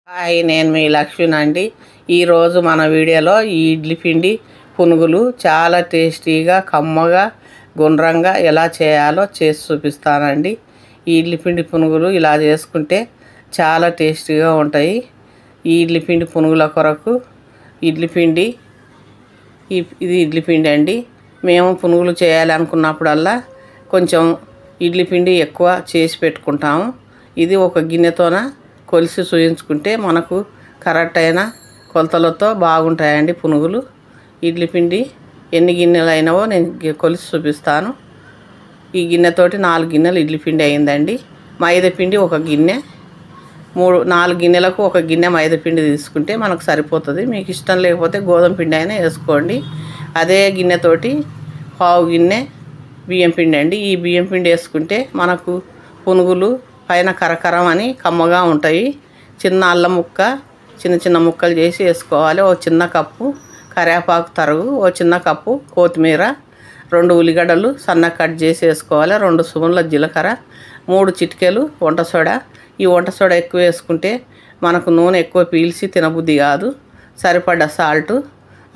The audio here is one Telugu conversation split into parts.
హాయ్, నేను మీ లక్ష్మినండి. ఈరోజు మన వీడియోలో ఈ ఇడ్లీ పిండి పునుగులు చాలా టేస్టీగా, కమ్మగా, గుండ్రంగా ఎలా చేయాలో చేసి చూపిస్తానండి. ఈ ఇడ్లీ పిండి పునుగులు ఇలా చేసుకుంటే చాలా టేస్టీగా ఉంటాయి. ఈ ఇడ్లీ పిండి పునుగుల కొరకు ఇడ్లీ పిండి ఇది ఇడ్లీ పిండి అండి. మేము పునుగులు చేయాలనుకున్నప్పుడల్లా కొంచెం ఇడ్లీ పిండి ఎక్కువ చేసి పెట్టుకుంటాము. ఇది ఒక గిన్నెతోన కొలిసి చూయించుకుంటే మనకు కరెక్ట్ అయిన కొలతలతో బాగుంటాయండి పునుగులు. ఇడ్లీ పిండి ఎన్ని గిన్నెలు అయినావో నేను కొలిసి చూపిస్తాను. ఈ గిన్నెతోటి 4 గిన్నెలు ఇడ్లీ పిండి అయిందండి. మైదా పిండి ఒక గిన్నె, 4 గిన్నెలకు ఒక గిన్నె మైదా పిండి తీసుకుంటే మనకు సరిపోతుంది. మీకు ఇష్టం లేకపోతే గోధుమ పిండి అయినా వేసుకోండి. అదే గిన్నెతోటి 1/2 గిన్నె బియ్యం పిండి అండి. ఈ బియ్యం పిండి వేసుకుంటే మనకు పునుగులు పైన కరకరం అని కమ్మగా ఉంటాయి. చిన్న అల్లం ముక్క చిన్న చిన్న ముక్కలు చేసి వేసుకోవాలి. ఒక చిన్న కప్పు కరివేపాకు తరుగు, ఒక చిన్న కప్పు కొత్తిమీర, 2 ఉల్లిగడ్డలు సన్నగా కట్ చేసి వేసుకోవాలి. 2 స్పూన్ల జీలకర్ర, 3 చిటికెలు వంట సోడా. ఈ వంట సోడా ఎక్కువ వేసుకుంటే మనకు నూనె ఎక్కువ పీల్చి తినబుద్ధి కాదు. సరిపడ్డ సాల్టు,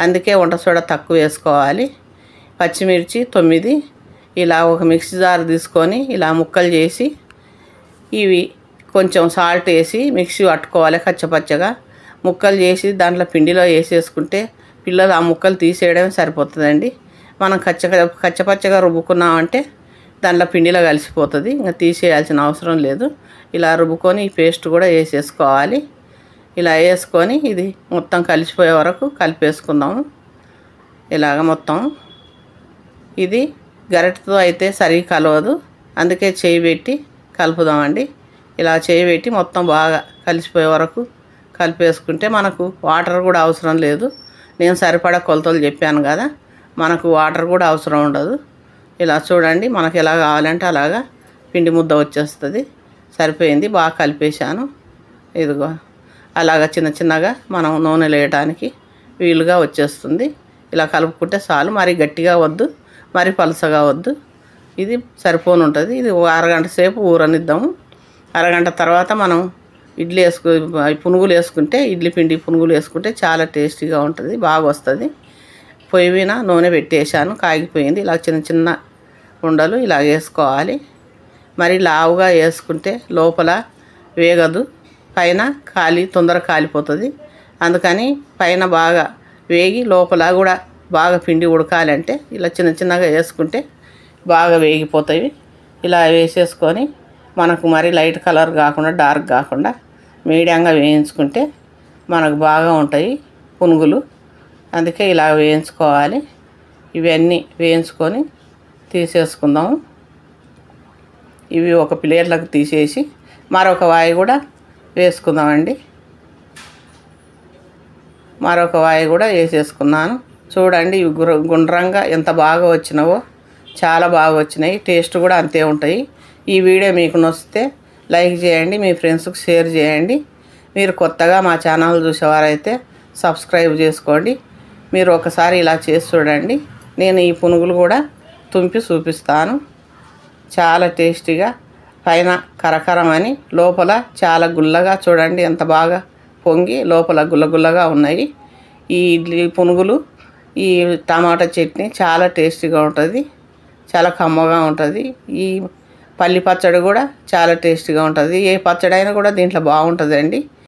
అందుకే వంట సోడా తక్కువ వేసుకోవాలి. పచ్చిమిర్చి 9. ఇలా ఒక మిక్సీ జార్ తీసుకొని ఇలా ముక్కలు చేసి ఇవి కొంచెం సాల్ట్ వేసి మిక్సీ పట్టుకోవాలి. కచ్చపచ్చగా ముక్కలు చేసి దాంట్లో పిండిలో వేసేసుకుంటే పిల్లలు ఆ ముక్కలు తీసేయడం సరిపోతుందండి. మనం కచ్చపచ్చగా రుబ్బుకున్నామంటే దాంట్లో పిండిలో కలిసిపోతుంది, ఇంకా తీసేయాల్సిన అవసరం లేదు. ఇలా రుబ్బుకొని ఈ పేస్ట్ కూడా వేసేసుకోవాలి. ఇలా వేసుకొని ఇది మొత్తం కలిసిపోయే వరకు కలిపేసుకుందాము. ఇలాగ మొత్తం ఇది గరిటెతో అయితే సరిగ్గా కలవదు, అందుకే చేయి పెట్టి కలుపుదామండి. ఇలా చేయి పెట్టి మొత్తం బాగా కలిసిపోయే వరకు కలిపేసుకుంటే మనకు వాటర్ కూడా అవసరం లేదు. నేను సరిపడా కొలతలు చెప్పాను కదా, మనకు వాటర్ కూడా అవసరం ఉండదు. ఇలా చూడండి, మనకు ఎలా కావాలంటే అలాగా పిండి ముద్ద వచ్చేస్తుంది. సరిపోయింది, బాగా కలిపేశాను. ఇదిగో అలాగా చిన్న చిన్నగా మనం నూనెలో వేయడానికి వీలుగా వచ్చేస్తుంది. ఇలా కలుపుకుంటే చాలు. మరి గట్టిగా వద్దు, మరి పలసగా వద్దు. ఇది సరిపోను ఉంటుంది. ఇది అరగంట సేపు ఊరనిద్దాము. అరగంట తర్వాత మనం పునుగులు వేసుకుంటే ఇడ్లీ పిండి పునుగులు వేసుకుంటే చాలా టేస్టీగా ఉంటుంది, బాగా వస్తుంది. పొయ్యి మీద నూనె పెట్టేశాను, కాగిపోయింది. ఇలా చిన్న చిన్న ఉండలు ఇలా వేసుకోవాలి. మరి లావుగా వేసుకుంటే లోపల వేగదు, పైన తొందరగా కాలిపోతుంది. అందుకని పైన బాగా వేగి లోపల కూడా బాగా పిండి ఉడకాలంటే ఇలా చిన్న చిన్నగా వేసుకుంటే బాగా వేగిపోతాయి. ఇలా వేసేసుకొని మనకు మరి లైట్ కలర్ కాకుండా డార్క్ కాకుండా మీడియంగా వేయించుకుంటే మనకు బాగా ఉంటాయి పునుగులు. అందుకే ఇలా వేయించుకోవాలి. ఇవన్నీ వేయించుకొని తీసేసుకుందాము. ఇవి ఒక ప్లేట్లకు తీసేసి మరొక వాయి కూడా వేసుకుందామండి. మరొక వాయి కూడా వేసేసుకున్నాను. చూడండి, ఇవి గుండ్రంగా ఎంత బాగా వచ్చినావో, చాలా బాగా వచ్చినాయి. టేస్ట్ కూడా అంతే ఉంటాయి. ఈ వీడియో మీకు నచ్చితే లైక్ చేయండి, మీ ఫ్రెండ్స్కి షేర్ చేయండి. మీరు కొత్తగా మా ఛానల్ చూసేవారైతే సబ్స్క్రైబ్ చేసుకోండి. మీరు ఒకసారి ఇలా చేసి చూడండి. నేను ఈ పునుగులు కూడా తుంపి చూపిస్తాను. చాలా టేస్టీగా, పైన కరకరమని లోపల చాలా గుల్లగా, చూడండి ఎంత బాగా పొంగి లోపల గుల్లగుల్లగా ఉన్నాయి. ఈ ఇడ్లీ పునుగులు, ఈ టమాటా చట్నీ చాలా టేస్టీగా ఉంటుంది, చాలా కమ్మగా ఉంటుంది. ఈ పల్లి పచ్చడి కూడా చాలా టేస్టీగా ఉంటుంది. ఏ పచ్చడి అయినా కూడా దీంట్లో బాగుంటుందండి.